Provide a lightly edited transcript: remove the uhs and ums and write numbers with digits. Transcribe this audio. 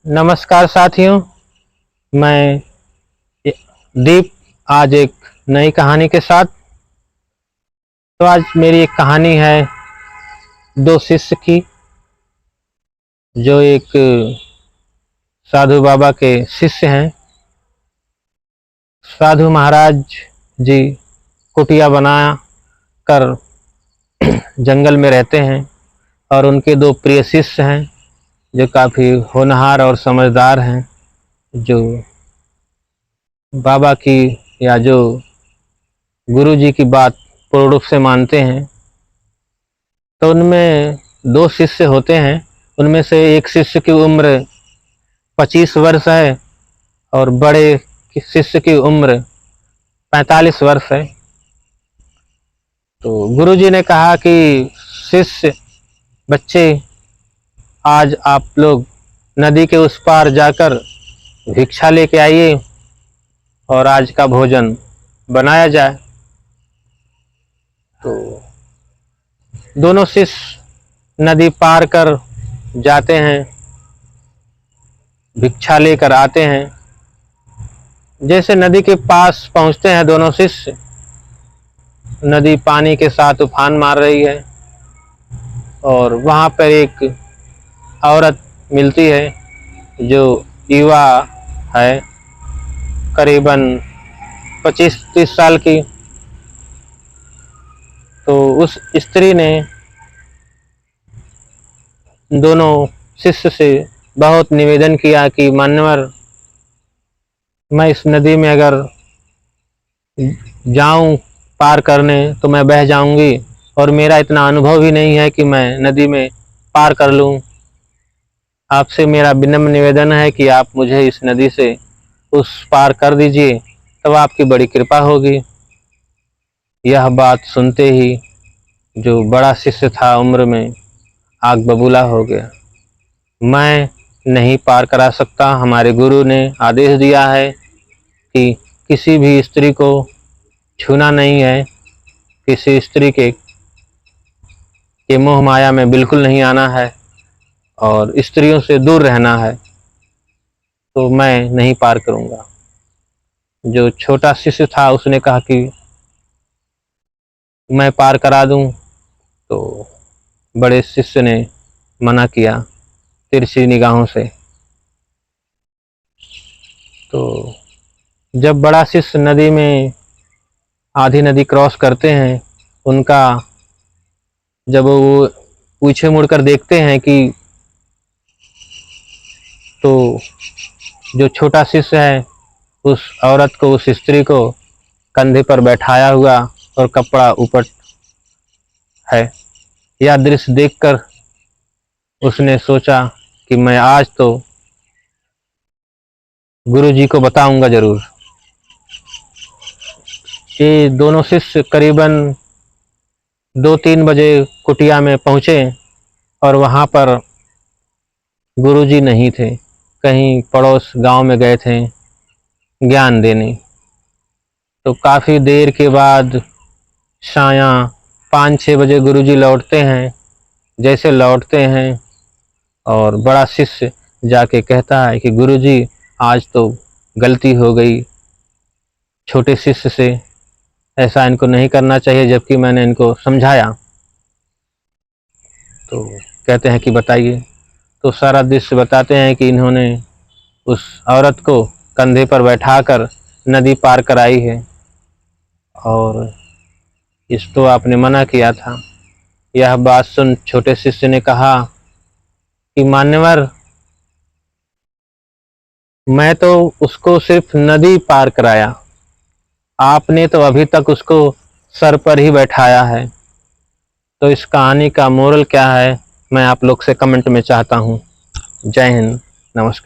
नमस्कार साथियों, मैं दीप आज एक नई कहानी के साथ। तो आज मेरी एक कहानी है दो शिष्य की, जो एक साधु बाबा के शिष्य हैं। साधु महाराज जी कुटिया बना कर जंगल में रहते हैं और उनके दो प्रिय शिष्य हैं जो काफ़ी होनहार और समझदार हैं, जो बाबा की या जो गुरु जी की बात पूर्ण रूप से मानते हैं। तो उनमें दो शिष्य होते हैं। उनमें से एक शिष्य की उम्र 25 वर्ष है और बड़े शिष्य की उम्र 45 वर्ष है। तो गुरु जी ने कहा कि शिष्य बच्चे, आज आप लोग नदी के उस पार जाकर भिक्षा लेके आइए और आज का भोजन बनाया जाए। तो दोनों शिष्य नदी पार कर जाते हैं, भिक्षा लेकर आते हैं। जैसे नदी के पास पहुंचते हैं दोनों शिष्य, नदी पानी के साथ उफान मार रही है और वहां पर एक औरत मिलती है जो युवा है, करीबन 25-30 साल की। तो उस स्त्री ने दोनों शिष्य से बहुत निवेदन किया कि मान्यवर, मैं इस नदी में अगर जाऊं पार करने तो मैं बह जाऊंगी और मेरा इतना अनुभव ही नहीं है कि मैं नदी में पार कर लूं। आपसे मेरा विनम्र निवेदन है कि आप मुझे इस नदी से उस पार कर दीजिए, तब आपकी बड़ी कृपा होगी। यह बात सुनते ही जो बड़ा शिष्य था उम्र में, आग बबूला हो गया। मैं नहीं पार करा सकता। हमारे गुरु ने आदेश दिया है कि किसी भी स्त्री को छूना नहीं है, किसी स्त्री के मोह माया में बिल्कुल नहीं आना है और स्त्रियों से दूर रहना है। तो मैं नहीं पार करूंगा। जो छोटा शिष्य था उसने कहा कि मैं पार करा दूं। तो बड़े शिष्य ने मना किया तिरछी निगाहों से। तो जब बड़ा शिष्य नदी में आधी नदी क्रॉस करते हैं, उनका जब वो पीछे मुड़कर देखते हैं कि तो जो छोटा शिष्य है उस औरत को, उस स्त्री को कंधे पर बैठाया हुआ और कपड़ा ऊपर है। यह दृश्य देखकर उसने सोचा कि मैं आज तो गुरु जी को बताऊंगा जरूर। ये दोनों शिष्य करीबन 2-3 बजे कुटिया में पहुंचे और वहां पर गुरु जी नहीं थे, कहीं पड़ोस गांव में गए थे ज्ञान देने। तो काफ़ी देर के बाद साया 5-6 बजे गुरुजी लौटते हैं। जैसे लौटते हैं और बड़ा शिष्य जाके कहता है कि गुरुजी, आज तो गलती हो गई छोटे शिष्य से, ऐसा इनको नहीं करना चाहिए, जबकि मैंने इनको समझाया। तो कहते हैं कि बताइए। तो सारा दृश्य बताते हैं कि इन्होंने उस औरत को कंधे पर बैठाकर नदी पार कराई है और इस तो आपने मना किया था। यह बात सुन छोटे शिष्य ने कहा कि मान्यवर, मैं तो उसको सिर्फ नदी पार कराया, आपने तो अभी तक उसको सर पर ही बैठाया है। तो इस कहानी का मोरल क्या है, मैं आप लोग से कमेंट में चाहता हूँ। जय हिंद, नमस्कार।